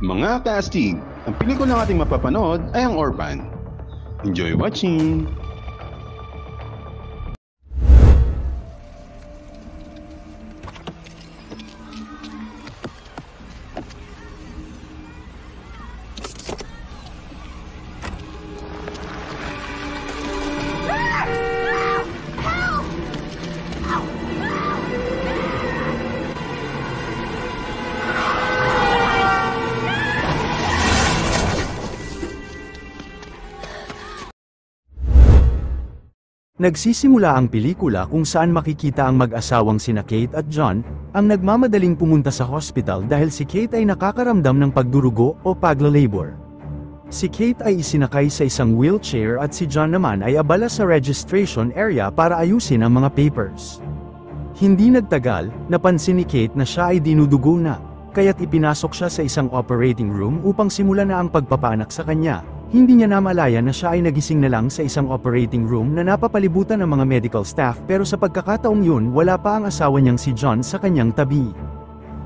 Mga casting, ang pelikulang ating mapapanood ay ang Orphan. Enjoy watching! Nagsisimula ang pelikula kung saan makikita ang mag-asawang sina Kate at John, ang nagmamadaling pumunta sa hospital dahil si Kate ay nakakaramdam ng pagdurugo o paglalabor. Si Kate ay isinakay sa isang wheelchair at si John naman ay abala sa registration area para ayusin ang mga papers. Hindi nagtagal, napansin ni Kate na siya ay dinudugo na, kaya't ipinasok siya sa isang operating room upang simulan na ang pagpapaanak sa kanya. Hindi niya namalaya na siya ay nagising na lang sa isang operating room na napapalibutan ng mga medical staff pero sa pagkakataong yun wala pa ang asawa niyang si John sa kanyang tabi.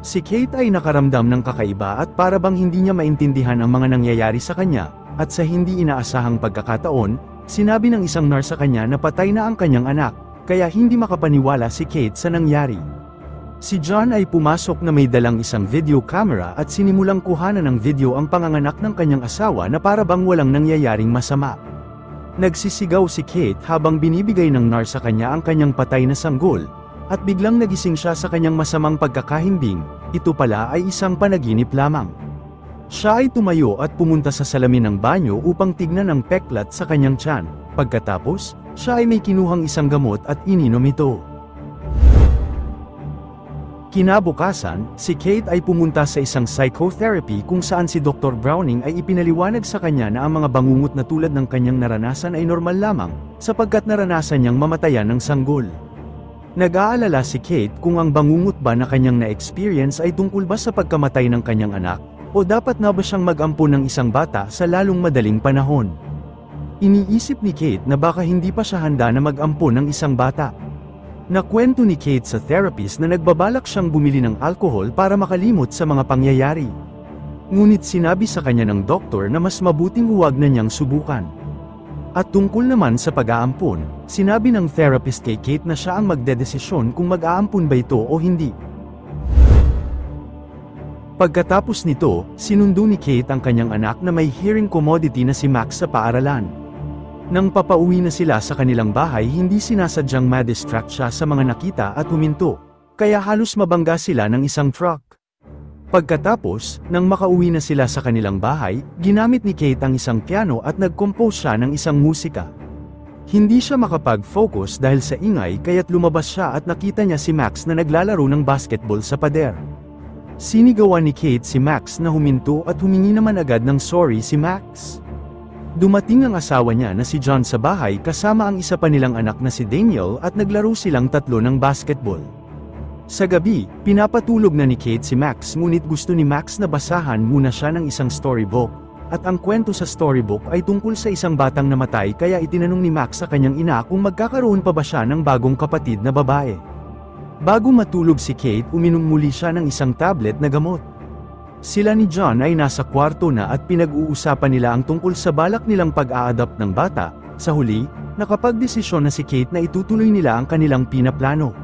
Si Kate ay nakaramdam ng kakaiba at para bang hindi niya maintindihan ang mga nangyayari sa kanya, at sa hindi inaasahang pagkakataon, sinabi ng isang nurse sa kanya na patay na ang kanyang anak, kaya hindi makapaniwala si Kate sa nangyari. Si John ay pumasok na may dalang isang video camera at sinimulang kuhanan ng video ang panganganak ng kanyang asawa na para bang walang nangyayaring masama. Nagsisigaw si Kate habang binibigay ng nurse sa kanya ang kanyang patay na sanggol, at biglang nagising siya sa kanyang masamang pagkakahimbing, ito pala ay isang panaginip lamang. Siya ay tumayo at pumunta sa salamin ng banyo upang tignan ang peklat sa kanyang tiyan, pagkatapos, siya ay may kinuhang isang gamot at ininom ito. Kinabukasan, si Kate ay pumunta sa isang psychotherapy kung saan si Dr. Browning ay ipinaliwanag sa kanya na ang mga bangungot na tulad ng kanyang naranasan ay normal lamang, sapagkat naranasan niyang mamatayan ng sanggol. Nag-aalala si Kate kung ang bangungot ba na kanyang na-experience ay tungkol ba sa pagkamatay ng kanyang anak, o dapat na ba siyang mag-ampon ng isang bata sa lalong madaling panahon. Iniisip ni Kate na baka hindi pa siya handa na mag-ampon ng isang bata. Nakwento ni Kate sa therapist na nagbabalak siyang bumili ng alkohol para makalimot sa mga pangyayari. Ngunit sinabi sa kanya ng doktor na mas mabuting huwag na niyang subukan. At tungkol naman sa pag-aampon, sinabi ng therapist kay Kate na siya ang magdedesisyon kung mag-aampon ba ito o hindi. Pagkatapos nito, sinundo ni Kate ang kanyang anak na may hearing commodity na si Max sa paaralan. Nang papauwi na sila sa kanilang bahay, hindi sinasadyang ma-distract siya sa mga nakita at huminto, kaya halos mabangga sila ng isang truck. Pagkatapos, nang makauwi na sila sa kanilang bahay, ginamit ni Kate ang isang piano at nag-compose siya ng isang musika. Hindi siya makapag-focus dahil sa ingay kaya't lumabas siya at nakita niya si Max na naglalaro ng basketball sa pader. Sinigawan ni Kate si Max na huminto at humingi naman agad ng sorry si Max. Dumating ang asawa niya na si John sa bahay kasama ang isa pa nilang anak na si Daniel at naglaro silang tatlo ng basketball. Sa gabi, pinapatulog na ni Kate si Max ngunit gusto ni Max na basahan muna siya ng isang storybook, at ang kwento sa storybook ay tungkol sa isang batang namatay kaya itinanong ni Max sa kanyang ina kung magkakaroon pa ba siya ng bagong kapatid na babae. Bago matulog si Kate, uminom muli siya ng isang tablet na gamot. Sila ni John ay nasa kwarto na at pinag-uusapan nila ang tungkol sa balak nilang pag-a-adopt ng bata. Sa huli, nakapagdesisyon na si Kate na itutuloy nila ang kanilang pinaplano.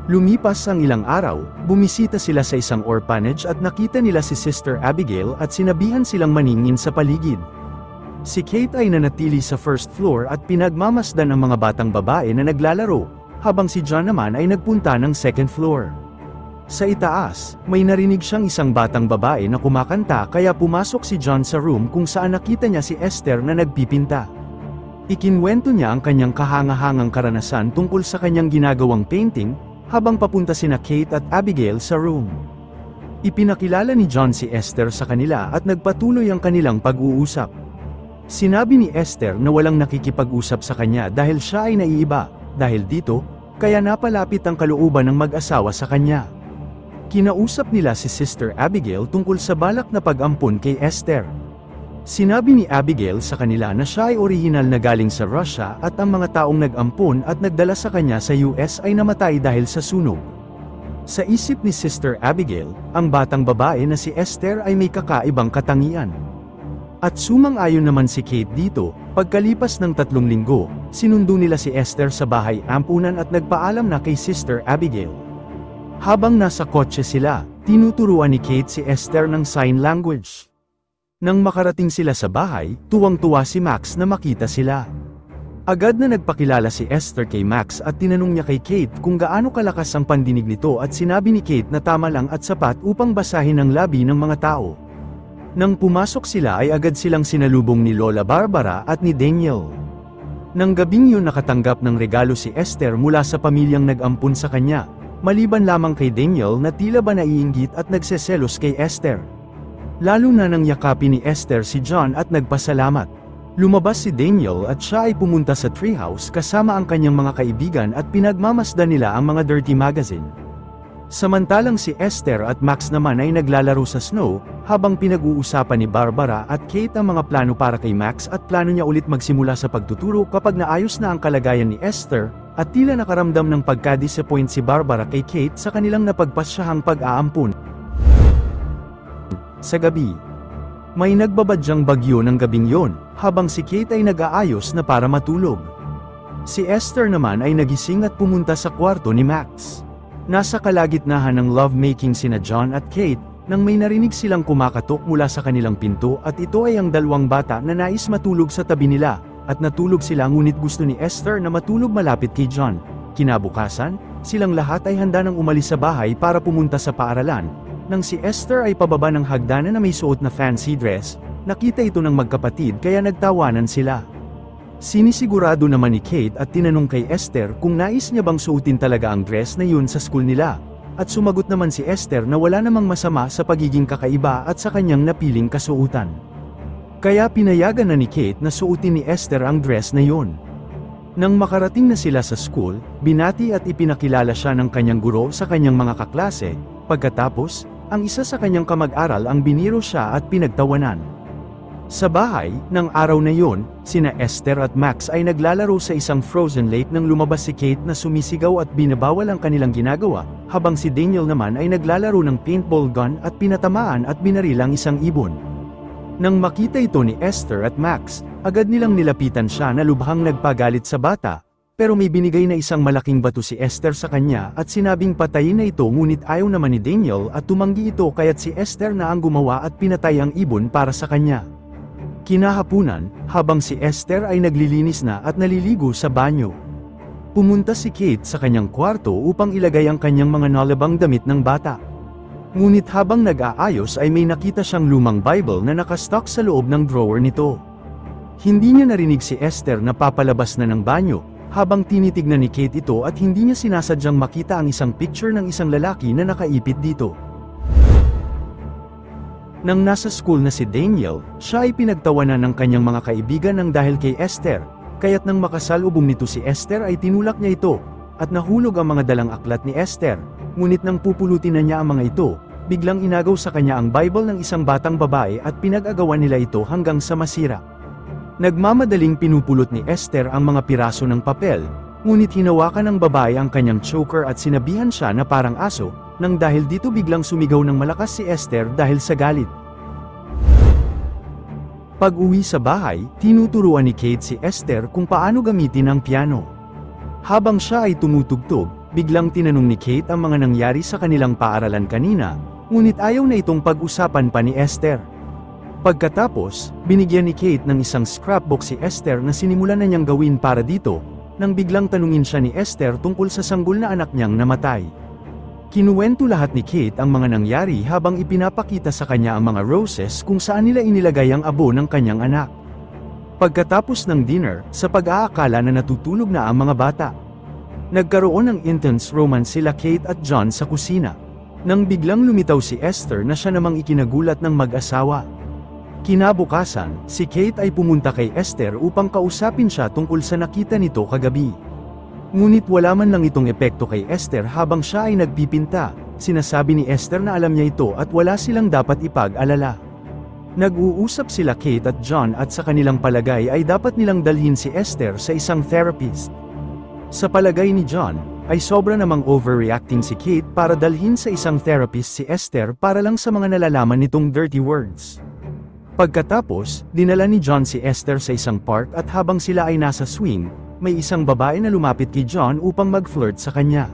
Lumipas ang ilang araw, bumisita sila sa isang orphanage at nakita nila si Sister Abigail at sinabihan silang maningin sa paligid. Si Kate ay nanatili sa first floor at pinagmamasdan ang mga batang babae na naglalaro, habang si John naman ay nagpunta ng second floor. Sa itaas, may narinig siyang isang batang babae na kumakanta kaya pumasok si John sa room kung saan nakita niya si Esther na nagpipinta. Ikinwento niya ang kanyang kahangahangang karanasan tungkol sa kanyang ginagawang painting, habang papunta sina Kate at Abigail sa room. Ipinakilala ni John si Esther sa kanila at nagpatuloy ang kanilang pag-uusap. Sinabi ni Esther na walang nakikipag-usap sa kanya dahil siya ay naiiba, dahil dito, kaya napalapit ang kalooban ng mag-asawa sa kanya. Kinausap nila si Sister Abigail tungkol sa balak na pag-ampon kay Esther. Sinabi ni Abigail sa kanila na siya ay orihinal na galing sa Russia at ang mga taong nag-ampon at nagdala sa kanya sa US ay namatay dahil sa sunog. Sa isip ni Sister Abigail, ang batang babae na si Esther ay may kakaibang katangian. At sumang-ayon naman si Kate dito, pagkalipas ng 3 linggo, sinundo nila si Esther sa bahay ampunan at nagpaalam na kay Sister Abigail. Habang nasa kotse sila, tinuturuan ni Kate si Esther ng sign language. Nang makarating sila sa bahay, tuwang-tuwa si Max na makita sila. Agad na nagpakilala si Esther kay Max at tinanong niya kay Kate kung gaano kalakas ang pandinig nito at sinabi ni Kate na tama lang at sapat upang basahin ang labi ng mga tao. Nang pumasok sila ay agad silang sinalubong ni Lola Barbara at ni Daniel. Nang gabing yun nakatanggap ng regalo si Esther mula sa pamilyang nag-ampun sa kanya, maliban lamang kay Daniel na tila ba naiinggit at nagseselos kay Esther. Lalo na nang yakapin ni Esther si John at nagpasalamat. Lumabas si Daniel at siya ay pumunta sa treehouse kasama ang kanyang mga kaibigan at pinagmamasdan nila ang mga dirty magazine. Samantalang si Esther at Max naman ay naglalaro sa snow, habang pinag-uusapan ni Barbara at Kate ang mga plano para kay Max at plano niya ulit magsimula sa pagtuturo kapag naayos na ang kalagayan ni Esther, at tila nakaramdam ng pagka-disappoint si Barbara kay Kate sa kanilang napagpasyahang pag-aampun. Sa gabi, may nagbabadyang bagyo ng gabing yon, habang si Kate ay nag-aayos na para matulog. Si Esther naman ay nagising at pumunta sa kwarto ni Max. Nasa kalagitnaan ng lovemaking sina John at Kate, nang may narinig silang kumakatok mula sa kanilang pinto at ito ay ang 2 bata na nais matulog sa tabi nila, at natulog sila ngunit gusto ni Esther na matulog malapit kay John. Kinabukasan, silang lahat ay handa nang umalis sa bahay para pumunta sa paaralan. Nang si Esther ay pababa ng hagdanan na may suot na fancy dress, nakita ito ng magkapatid kaya nagtawanan sila. Sinisigurado naman ni Kate at tinanong kay Esther kung nais niya bang suotin talaga ang dress na yun sa school nila, at sumagot naman si Esther na wala namang masama sa pagiging kakaiba at sa kanyang napiling kasuotan. Kaya pinayagan na ni Kate na suotin ni Esther ang dress na yun. Nang makarating na sila sa school, binati at ipinakilala siya ng kanyang guro sa kanyang mga kaklase. Pagkatapos, ang isa sa kanyang kamag-aral ang biniro siya at pinagtawanan. Sa bahay, ng araw na yon, sina Esther at Max ay naglalaro sa isang frozen lake nang lumabas si Kate na sumisigaw at binabawal ang kanilang ginagawa, habang si Daniel naman ay naglalaro ng paintball gun at pinatamaan at binaril ang isang ibon. Nang makita ito ni Esther at Max, agad nilang nilapitan siya na lubhang nagpagalit sa bata, pero may binigay na isang malaking bato si Esther sa kanya at sinabing patayin na ito ngunit ayaw naman ni Daniel at tumanggi ito kaya't si Esther na ang gumawa at pinatay ang ibon para sa kanya. Kinahapunan, habang si Esther ay naglilinis na at naliligo sa banyo, pumunta si Kate sa kanyang kwarto upang ilagay ang kanyang mga nalabang damit ng bata. Ngunit habang nag-aayos ay may nakita siyang lumang Bible na nakastock sa loob ng drawer nito. Hindi niya narinig si Esther na papalabas na ng banyo, habang tinitignan ni Kate ito at hindi niya sinasadyang makita ang isang picture ng isang lalaki na nakaipit dito. Nang nasa school na si Daniel, siya ay pinagtawanan ng kanyang mga kaibigan ng dahil kay Esther, kaya't nang makasalubong nito si Esther ay tinulak niya ito, at nahulog ang mga dalang aklat ni Esther, ngunit nang pupulutin na niya ang mga ito, biglang inagaw sa kanya ang Bible ng isang batang babae at pinag-agawan nila ito hanggang sa masira. Nagmamadaling pinupulot ni Esther ang mga piraso ng papel, ngunit hinawakan ng babae ang kanyang choker at sinabihan siya na parang aso, nang dahil dito biglang sumigaw ng malakas si Esther dahil sa galit. Pag-uwi sa bahay, tinuturuan ni Kate si Esther kung paano gamitin ang piano. Habang siya ay tumutugtog, biglang tinanong ni Kate ang mga nangyari sa kanilang paaralan kanina, ngunit ayaw na itong pag-usapan pa ni Esther. Pagkatapos, binigyan ni Kate ng isang scrapbook si Esther na sinimulan na niyang gawin para dito, nang biglang tanungin siya ni Esther tungkol sa sanggol na anak niyang namatay. Kinuwento lahat ni Kate ang mga nangyari habang ipinapakita sa kanya ang mga roses kung saan nila inilagay ang abo ng kanyang anak. Pagkatapos ng dinner, sa pag-aakala na natutulog na ang mga bata, nagkaroon ng intense romance sila Kate at John sa kusina. Nang biglang lumitaw si Esther na siya namang ikinagulat ng mag-asawa. Kinabukasan, si Kate ay pumunta kay Esther upang kausapin siya tungkol sa nakita nito kagabi. Ngunit wala man lang itong epekto kay Esther habang siya ay nagpipinta. Sinasabi ni Esther na alam niya ito at wala silang dapat ipag-alala. Nag-uusap sila Kate at John at sa kanilang palagay ay dapat nilang dalhin si Esther sa isang therapist. Sa palagay ni John, ay sobra namang overreacting si Kate para dalhin sa isang therapist si Esther para lang sa mga nalalaman nitong dirty words. Pagkatapos, dinala ni John si Esther sa isang park at habang sila ay nasa swing, may isang babae na lumapit kay John upang mag-flirt sa kanya.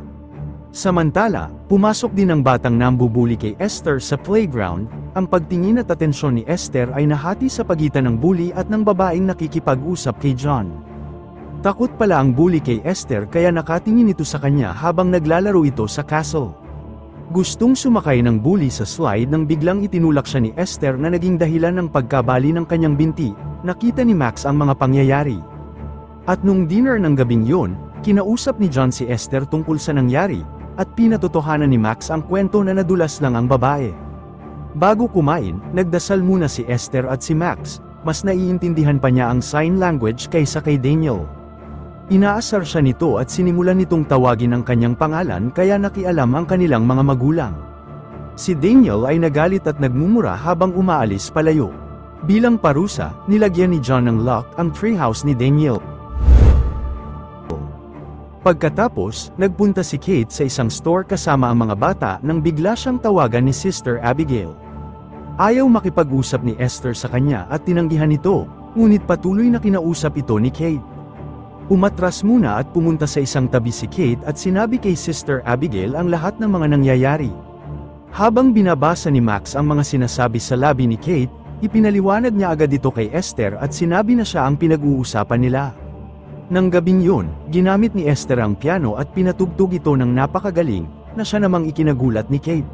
Samantala, pumasok din ang batang nambubuli kay Esther sa playground. Ang pagtingin at atensyon ni Esther ay nahati sa pagitan ng bully at ng babaeng nakikipag-usap kay John. Takot pala ang bully kay Esther kaya nakatingin ito sa kanya habang naglalaro ito sa castle. Gustong sumakay ng bully sa slide nang biglang itinulak siya ni Esther na naging dahilan ng pagkabali ng kanyang binti. Nakita ni Max ang mga pangyayari. At nung dinner ng gabing yun, kinausap ni John si Esther tungkol sa nangyari, at pinatotohanan ni Max ang kwento na nadulas lang ang babae. Bago kumain, nagdasal muna si Esther at si Max, mas naiintindihan pa niya ang sign language kaysa kay Daniel. Inaasar siya nito at sinimulan nitong tawagin ang kanyang pangalan kaya nakialam ang kanilang mga magulang. Si Daniel ay nagalit at nagmumura habang umaalis palayo. Bilang parusa, nilagyan ni John ng lock ang treehouse ni Daniel. Pagkatapos, nagpunta si Kate sa isang store kasama ang mga bata nang bigla siyang tawagan ni Sister Abigail. Ayaw makipag-usap ni Esther sa kanya at tinanggihan ito, ngunit patuloy na kinausap ito ni Kate. Umatras muna at pumunta sa isang tabi si Kate at sinabi kay Sister Abigail ang lahat ng mga nangyayari. Habang binabasa ni Max ang mga sinasabi sa labi ni Kate, ipinaliwanag niya agad ito kay Esther at sinabi na siya ang pinag-uusapan nila. Nang gabing yun, ginamit ni Esther ang piano at pinatugtog ito ng napakagaling, na siya namang ikinagulat ni Kate.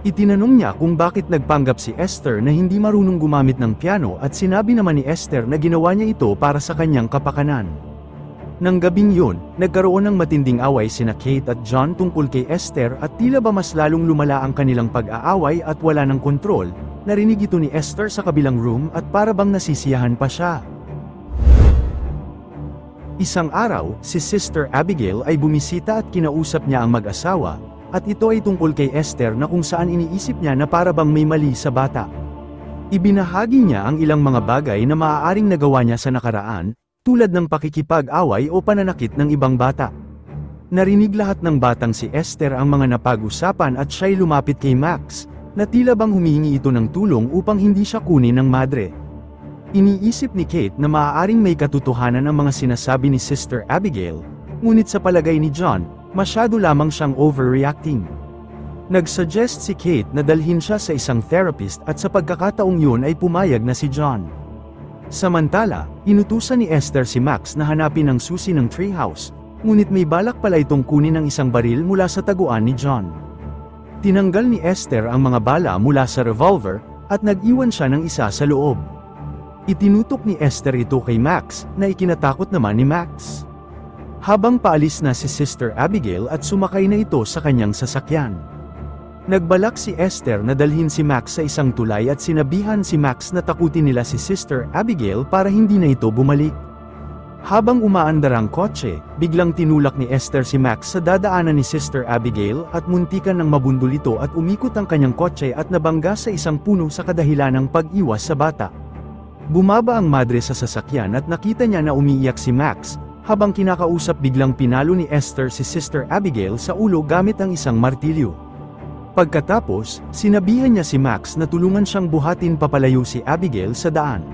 Itinanong niya kung bakit nagpanggap si Esther na hindi marunong gumamit ng piano at sinabi naman ni Esther na ginawa niya ito para sa kanyang kapakanan. Nang gabing yun, nagkaroon ng matinding away sina Kate at John tungkol kay Esther at tila ba mas lalong lumala ang kanilang pag-aaway at wala ng kontrol. Narinig ito ni Esther sa kabilang room at para bang nasisiyahan pa siya. Isang araw, si Sister Abigail ay bumisita at kinausap niya ang mag-asawa, at ito ay tungkol kay Esther na kung saan iniisip niya na para bang may mali sa bata. Ibinahagi niya ang ilang mga bagay na maaaring nagawa niya sa nakaraan, tulad ng pakikipag-away o pananakit ng ibang bata. Narinig lahat ng batang si Esther ang mga napag-usapan at siya'y lumapit kay Max, na tila bang humihingi ito ng tulong upang hindi siya kunin ng madre. Iniisip ni Kate na maaaring may katotohanan ang mga sinasabi ni Sister Abigail, ngunit sa palagay ni John, masyado lamang siyang overreacting. Nagsuggest si Kate na dalhin siya sa isang therapist at sa pagkakataong yun ay pumayag na si John. Samantala, inutusan ni Esther si Max na hanapin ang susi ng treehouse, ngunit may balak pala itong kunin ang isang baril mula sa taguan ni John. Tinanggal ni Esther ang mga bala mula sa revolver, at nag-iwan siya ng isa sa loob. Itinutok ni Esther ito kay Max, na ikinatakot naman ni Max. Habang paalis na si Sister Abigail at sumakay na ito sa kanyang sasakyan. Nagbalak si Esther na dalhin si Max sa isang tulay at sinabihan si Max na takutin nila si Sister Abigail para hindi na ito bumalik. Habang umaandar ang kotse, biglang tinulak ni Esther si Max sa dadaanan ni Sister Abigail at muntikan ng mabundol ito at umikot ang kanyang kotse at nabangga sa isang puno sa kadahilan ng pag-iwas sa bata. Bumaba ang madre sa sasakyan at nakita niya na umiiyak si Max, habang kinakausap biglang pinalo ni Esther si Sister Abigail sa ulo gamit ang isang martilyo. Pagkatapos, sinabihan niya si Max na tulungan siyang buhatin papalayo si Abigail sa daan.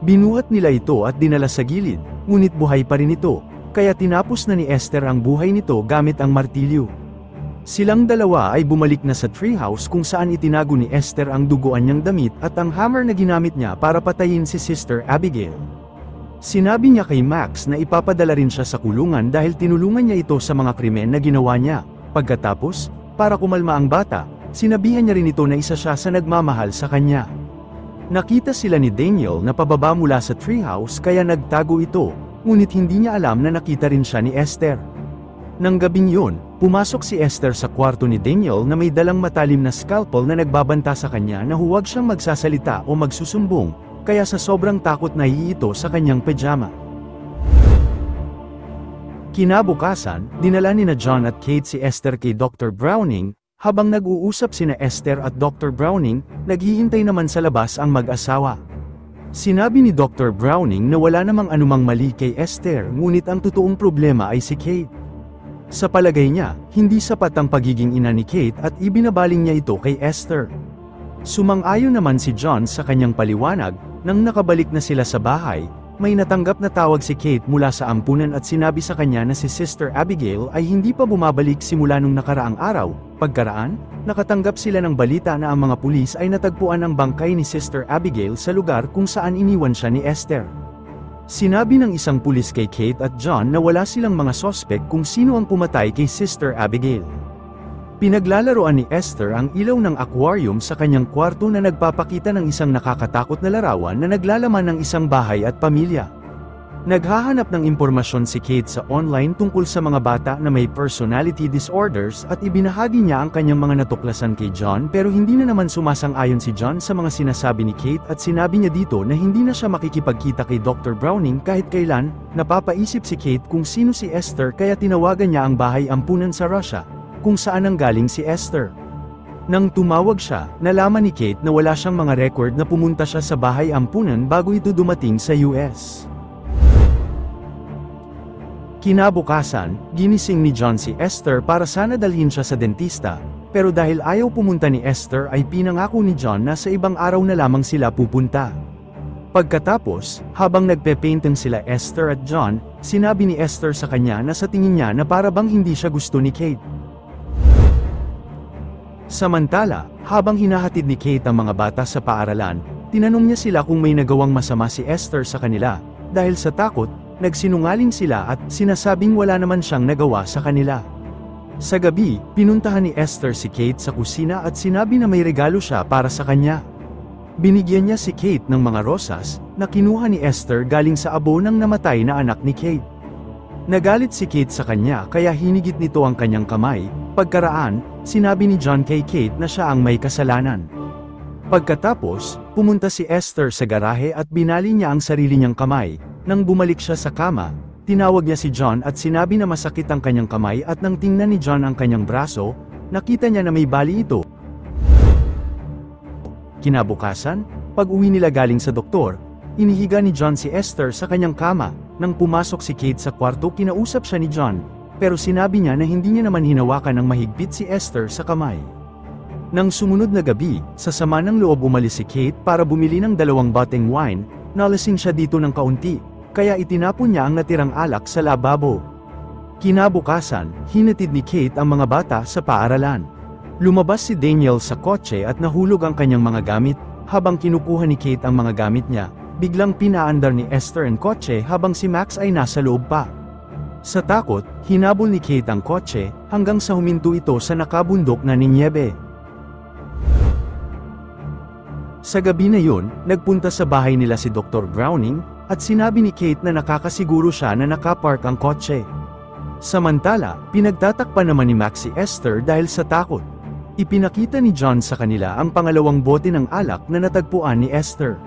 Binuhat nila ito at dinala sa gilid, ngunit buhay pa rin ito, kaya tinapos na ni Esther ang buhay nito gamit ang martilyo. Silang dalawa ay bumalik na sa treehouse kung saan itinago ni Esther ang duguan niyang damit at ang hammer na ginamit niya para patayin si Sister Abigail. Sinabi niya kay Max na ipapadala rin siya sa kulungan dahil tinulungan niya ito sa mga krimen na ginawa niya. Pagkatapos, para kumalma ang bata, sinabihan niya rin ito na isa siya sa nagmamahal sa kanya. Nakita sila ni Daniel na pababa mula sa treehouse kaya nagtago ito, ngunit hindi niya alam na nakita rin siya ni Esther. Nang gabing yun, pumasok si Esther sa kwarto ni Daniel na may dalang matalim na scalpel na nagbabanta sa kanya na huwag siyang magsasalita o magsusumbong, kaya sa sobrang takot na ito sa kanyang pajama. Kinabukasan, dinala ni na John at Kate si Esther kay Dr. Browning. Habang nag-uusap sina Esther at Dr. Browning, naghihintay naman sa labas ang mag-asawa. Sinabi ni Dr. Browning na wala namang anumang mali kay Esther, ngunit ang totoong problema ay si Kate. Sa palagay niya, hindi sapat ang pagiging ina ni Kate at ibinabaling niya ito kay Esther. Sumang-ayon naman si John sa kanyang paliwanag. Nang nakabalik na sila sa bahay, may natanggap na tawag si Kate mula sa ampunan at sinabi sa kanya na si Sister Abigail ay hindi pa bumabalik simula nung nakaraang araw. Pagkaraan, nakatanggap sila ng balita na ang mga pulis ay natagpuan ang bangkay ni Sister Abigail sa lugar kung saan iniwan siya ni Esther. Sinabi ng isang pulis kay Kate at John na wala silang mga sospek kung sino ang pumatay kay Sister Abigail. Pinaglalaroan ni Esther ang ilaw ng aquarium sa kanyang kwarto na nagpapakita ng isang nakakatakot na larawan na naglalaman ng isang bahay at pamilya. Naghahanap ng impormasyon si Kate sa online tungkol sa mga bata na may personality disorders at ibinahagi niya ang kanyang mga natuklasan kay John pero hindi na naman sumasang-ayon si John sa mga sinasabi ni Kate at sinabi niya dito na hindi na siya makikipagkita kay Dr. Browning kahit kailan. Napapaisip si Kate kung sino si Esther kaya tinawagan niya ang bahay ampunan sa Russia, kung saan nanggaling si Esther. Nang tumawag siya, nalaman ni Kate na wala siyang mga record na pumunta siya sa bahay ampunan bago ito dumating sa US. Kinabukasan, ginising ni John si Esther para sana dalhin siya sa dentista, pero dahil ayaw pumunta ni Esther ay pinangako ni John na sa ibang araw na lamang sila pupunta. Pagkatapos, habang nagpe-painting sila Esther at John, sinabi ni Esther sa kanya na sa tingin niya na para bang hindi siya gusto ni Kate. Samantala, habang hinahatid ni Kate ang mga bata sa paaralan, tinanong niya sila kung may nagawang masama si Esther sa kanila. Dahil sa takot, nagsinungaling sila at sinasabing wala naman siyang nagawa sa kanila. Sa gabi, pinuntahan ni Esther si Kate sa kusina at sinabi na may regalo siya para sa kanya. Binigyan niya si Kate ng mga rosas na kinuha ni Esther galing sa abo ng namatay na anak ni Kate. Nagalit si Kate sa kanya kaya hinigit nito ang kanyang kamay. Pagkaraan, sinabi ni John kay Kate na siya ang may kasalanan. Pagkatapos, pumunta si Esther sa garahe at binali niya ang sarili niyang kamay. Nang bumalik siya sa kama, tinawag niya si John at sinabi na masakit ang kanyang kamay at nang tingnan ni John ang kanyang braso, nakita niya na may bali ito. Kinabukasan, pag-uwi nila galing sa doktor, inihiga ni John si Esther sa kanyang kama. Nang pumasok si Kate sa kwarto, kinausap siya ni John, pero sinabi niya na hindi niya naman hinawakan ng mahigpit si Esther sa kamay. Nang sumunod na gabi, sa sama ng loob umalis si Kate para bumili ng 2 boteng wine, nalasing siya dito ng kaunti, kaya itinapon niya ang natirang alak sa lababo. Kinabukasan, hinatid ni Kate ang mga bata sa paaralan. Lumabas si Daniel sa kotse at nahulog ang kanyang mga gamit. Habang kinukuha ni Kate ang mga gamit niya, biglang pinaandar ni Esther ang kotse habang si Max ay nasa loob pa. Sa takot, hinabol ni Kate ang kotse hanggang sa huminto ito sa nakabundok na ninyebe. Sa gabi na yun, nagpunta sa bahay nila si Dr. Browning, at sinabi ni Kate na nakakasiguro siya na nakapark ang kotse. Samantala, pinagtatakpan naman ni Max si Esther dahil sa takot. Ipinakita ni John sa kanila ang pangalawang bote ng alak na natagpuan ni Esther.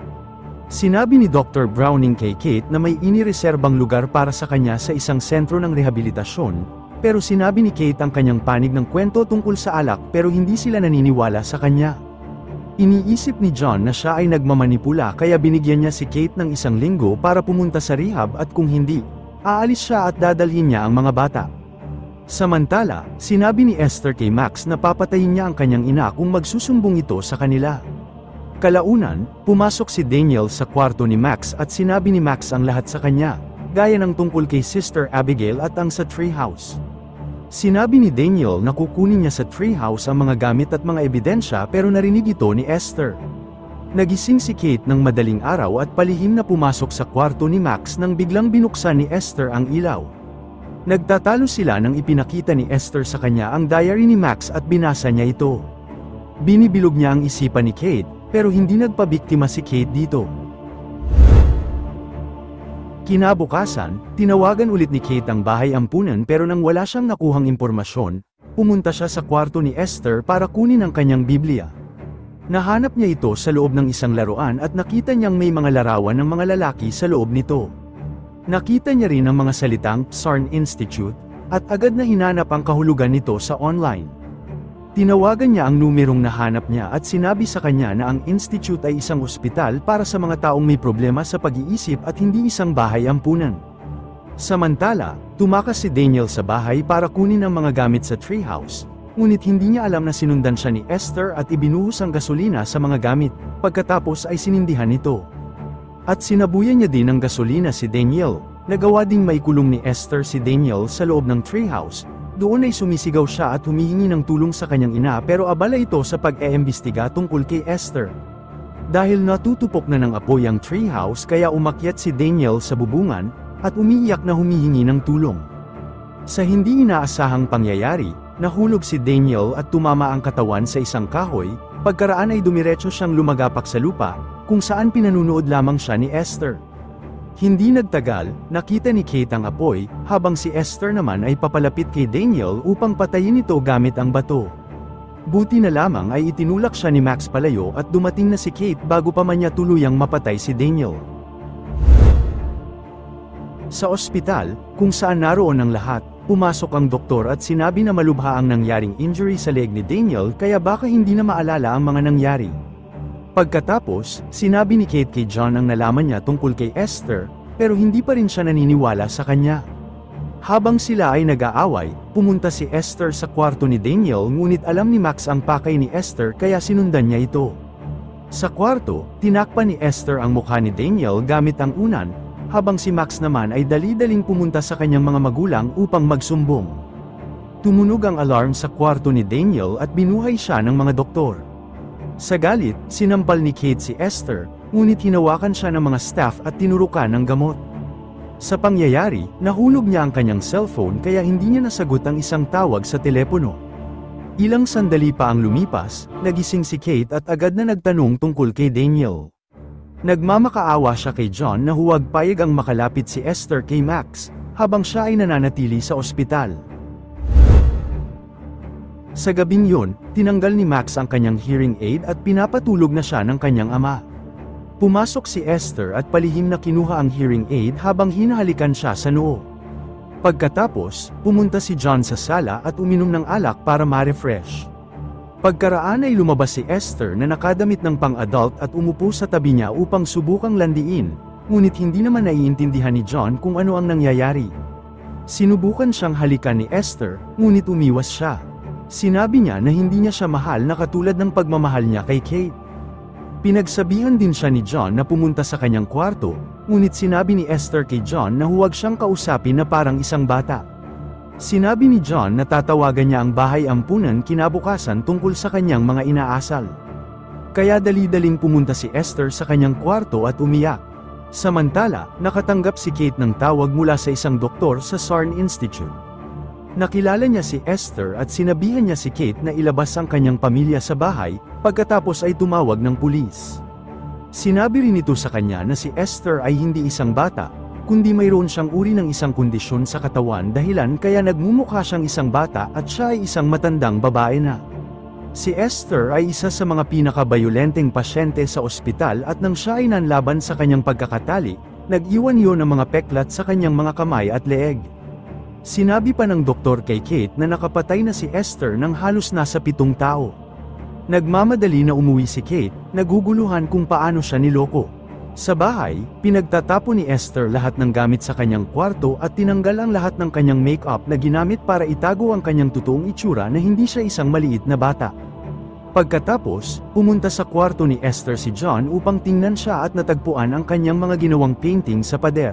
Sinabi ni Dr. Browning kay Kate na may inireserbang lugar para sa kanya sa isang sentro ng rehabilitasyon, pero sinabi ni Kate ang kanyang panig ng kwento tungkol sa alak pero hindi sila naniniwala sa kanya. Iniisip ni John na siya ay nagmamanipula kaya binigyan niya si Kate ng 1 linggo para pumunta sa rehab at kung hindi, aalis siya at dadalhin niya ang mga bata. Samantala, sinabi ni Esther kay Max na papatayin niya ang kanyang ina kung magsusumbong ito sa kanila. Kalaunan, pumasok si Daniel sa kwarto ni Max at sinabi ni Max ang lahat sa kanya, gaya ng tungkol kay Sister Abigail at ang sa treehouse. Sinabi ni Daniel na kukunin niya sa treehouse ang mga gamit at mga ebidensya pero narinig ito ni Esther. Nagising si Kate ng madaling araw at palihim na pumasok sa kwarto ni Max nang biglang binuksan ni Esther ang ilaw. Nagtatalo sila nang ipinakita ni Esther sa kanya ang diary ni Max at binasa niya ito. Binibilog niya ang isipan ni Kate, pero hindi nagpabiktima si Kate dito. Kinabukasan, tinawagan ulit ni Kate ang bahay ampunan pero nang wala siyang nakuhang impormasyon, pumunta siya sa kwarto ni Esther para kunin ang kanyang Biblia. Nahanap niya ito sa loob ng isang laruan at nakita niyang may mga larawan ng mga lalaki sa loob nito. Nakita niya rin ang mga salitang Sarn Institute, at agad na hinanap ang kahulugan nito sa online. Tinawagan niya ang numerong nahanap niya at sinabi sa kanya na ang institute ay isang ospital para sa mga taong may problema sa pag-iisip at hindi isang bahay ampunan. Samantala, tumakas si Daniel sa bahay para kunin ang mga gamit sa treehouse, ngunit hindi niya alam na sinundan siya ni Esther at ibinuhos ang gasolina sa mga gamit, pagkatapos ay sinindihan ito. At sinabuyan niya din ng gasolina si Daniel. Nagawa ding maikulong ni Esther si Daniel sa loob ng treehouse. Doon ay sumisigaw siya at humihingi ng tulong sa kanyang ina pero abala ito sa pag-eembestiga tungkol kay Esther. Dahil natutupok na ng apoy ang treehouse kaya umakyat si Daniel sa bubungan, at umiiyak na humihingi ng tulong. Sa hindi inaasahang pangyayari, nahulog si Daniel at tumama ang katawan sa isang kahoy, pagkaraan ay dumiretso siyang lumagapak sa lupa, kung saan pinanunood lamang siya ni Esther. Hindi nagtagal, nakita ni Kate ang apoy, habang si Esther naman ay papalapit kay Daniel upang patayin ito gamit ang bato. Buti na lamang ay itinulak siya ni Max palayo at dumating na si Kate bago pa man niya tuluyang mapatay si Daniel. Sa ospital, kung saan naroon ang lahat, pumasok ang doktor at sinabi na malubha ang nangyaring injury sa leg ni Daniel kaya baka hindi na maalala ang mga nangyari. Pagkatapos, sinabi ni Kate kay John ang nalaman niya tungkol kay Esther, pero hindi pa rin siya naniniwala sa kanya. Habang sila ay nag-aaway, pumunta si Esther sa kwarto ni Daniel ngunit alam ni Max ang pakay ni Esther kaya sinundan niya ito. Sa kwarto, tinakpan ni Esther ang mukha ni Daniel gamit ang unan, habang si Max naman ay dali-daling pumunta sa kanyang mga magulang upang magsumbong. Tumunog ang alarm sa kwarto ni Daniel at binuhay siya ng mga doktor. Sa galit, sinampal ni Kate si Esther, ngunit hinawakan siya ng mga staff at tinurukan ng gamot. Sa pangyayari, nahulog niya ang kanyang cellphone kaya hindi niya nasagot ang isang tawag sa telepono. Ilang sandali pa ang lumipas, nagising si Kate at agad na nagtanong tungkol kay Daniel. Nagmamakaawa siya kay John na huwag payag ang makalapit si Esther kay Max, habang siya ay nananatili sa ospital. Sa gabing yun, tinanggal ni Max ang kanyang hearing aid at pinapatulog na siya ng kanyang ama. Pumasok si Esther at palihim na kinuha ang hearing aid habang hinahalikan siya sa noo. Pagkatapos, pumunta si John sa sala at uminom ng alak para ma-refresh. Pagkaraan ay lumabas si Esther na nakadamit ng pang-adult at umupo sa tabi niya upang subukang landiin, ngunit hindi naman naiintindihan ni John kung ano ang nangyayari. Sinubukan siyang halikan ni Esther, ngunit umiwas siya. Sinabi niya na hindi niya siya mahal na katulad ng pagmamahal niya kay Kate. Pinagsabihan din siya ni John na pumunta sa kanyang kwarto, ngunit sinabi ni Esther kay John na huwag siyang kausapin na parang isang bata. Sinabi ni John na tatawagan niya ang bahay ampunan kinabukasan tungkol sa kanyang mga inaasal. Kaya dali-daling pumunta si Esther sa kanyang kwarto at umiyak. Samantala, nakatanggap si Kate ng tawag mula sa isang doktor sa Sarn Institute. Nakilala niya si Esther at sinabihan niya si Kate na ilabas ang kanyang pamilya sa bahay, pagkatapos ay tumawag ng pulis. Sinabi rin ito sa kanya na si Esther ay hindi isang bata, kundi mayroon siyang uri ng isang kondisyon sa katawan dahilan kaya nagmumukha siyang isang bata at siya ay isang matandang babae na. Si Esther ay isa sa mga pinakabayolenteng pasyente sa ospital at nang siya ay nanlaban sa kanyang pagkakatali, nag-iwan iyon ng mga peklat sa kanyang mga kamay at leeg. Sinabi pa ng doktor kay Kate na nakapatay na si Esther ng halos nasa 7 tao. Nagmamadali na umuwi si Kate, naguguluhan kung paano siya niloko. Sa bahay, pinagtatapon ni Esther lahat ng gamit sa kanyang kwarto at tinanggal ang lahat ng kanyang make-up na ginamit para itago ang kanyang totoong itsura na hindi siya isang maliit na bata. Pagkatapos, pumunta sa kwarto ni Esther si John upang tingnan siya at natagpuan ang kanyang mga ginawang painting sa pader.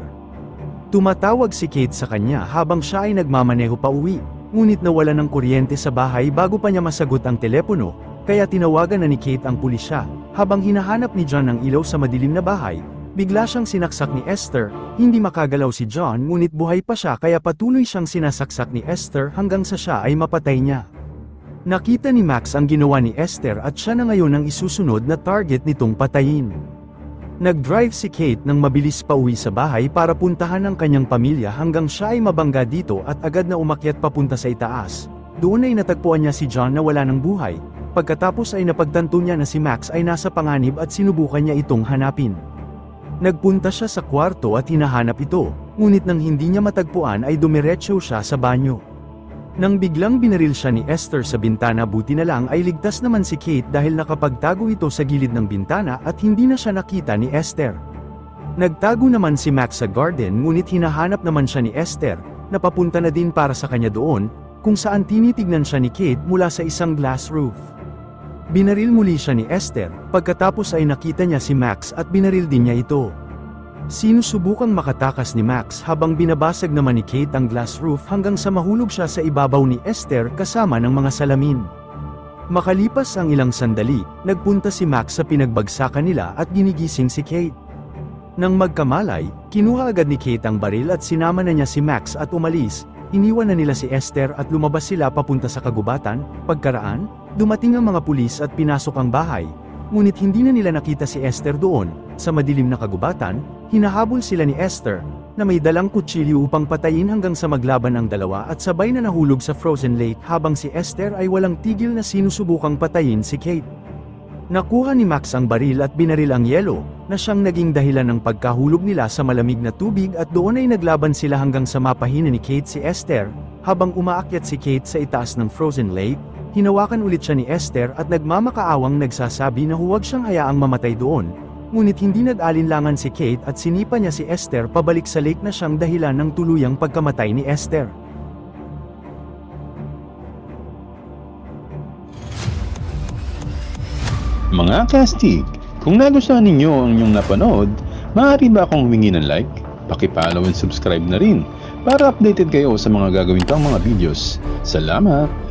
Tumatawag si Kate sa kanya habang siya ay nagmamaneho pa uwi, ngunit nawala ng kuryente sa bahay bago pa niya masagot ang telepono, kaya tinawagan na ni Kate ang pulisya. Habang hinahanap ni John ang ilaw sa madilim na bahay, bigla siyang sinaksak ni Esther. Hindi makagalaw si John ngunit buhay pa siya kaya patuloy siyang sinasaksak ni Esther hanggang sa siya ay mapatay niya. Nakita ni Max ang ginawa ni Esther at siya na ngayon ang isusunod na target nitong patayin. Nag-drive si Kate nang mabilis pa uwi sa bahay para puntahan ang kanyang pamilya hanggang siya ay mabangga dito at agad na umakyat papunta sa itaas. Doon ay natagpuan niya si John na wala ng buhay. Pagkatapos ay napagtanto niya na si Max ay nasa panganib at sinubukan niya itong hanapin. Nagpunta siya sa kwarto at hinahanap ito, ngunit nang hindi niya matagpuan ay dumiretso siya sa banyo. Nang biglang binaril siya ni Esther sa bintana, buti na lang ay ligtas naman si Kate dahil nakapagtago ito sa gilid ng bintana at hindi na siya nakita ni Esther. Nagtago naman si Max sa garden ngunit hinahanap naman siya ni Esther, na papunta na din para sa kanya doon, kung saan tinitignan siya ni Kate mula sa isang glass roof. Binaril muli siya ni Esther, pagkatapos ay nakita niya si Max at binaril din niya ito. Sinusubukang makatakas ni Max habang binabasag naman ni Kate ang glass roof hanggang sa mahulog siya sa ibabaw ni Esther kasama ng mga salamin. Makalipas ang ilang sandali, nagpunta si Max sa pinagbagsakan nila at ginigising si Kate. Nang magkamalay, kinuha agad ni Kate ang baril at sinama na niya si Max at umalis. Iniwan na nila si Esther at lumabas sila papunta sa kagubatan. Pagkaraan, dumating ang mga pulis at pinasok ang bahay. Ngunit hindi na nila nakita si Esther doon. Sa madilim na kagubatan, hinahabol sila ni Esther, na may dalang kutsilyo upang patayin hanggang sa maglaban ang dalawa at sabay na nahulog sa frozen lake habang si Esther ay walang tigil na sinusubukang patayin si Kate. Nakuha ni Max ang baril at binaril ang yelo, na siyang naging dahilan ng pagkahulog nila sa malamig na tubig at doon ay naglaban sila hanggang sa mapahina ni Kate si Esther. Habang umaakyat si Kate sa itaas ng frozen lake, hinawakan ulit siya ni Esther at nagmamakaawang nagsasabi na huwag siyang hayaang mamatay doon. Ngunit hindi nag-alinlangan si Kate at sinipa niya si Esther pabalik sa lake na siyang dahilan ng tuluyang pagkamatay ni Esther. Mga kastig, kung nagustuhan ninyo ang inyong napanood, maaari ba akong humingi ng like? Paki-follow and subscribe na rin para updated kayo sa mga gagawin pang mga videos. Salamat!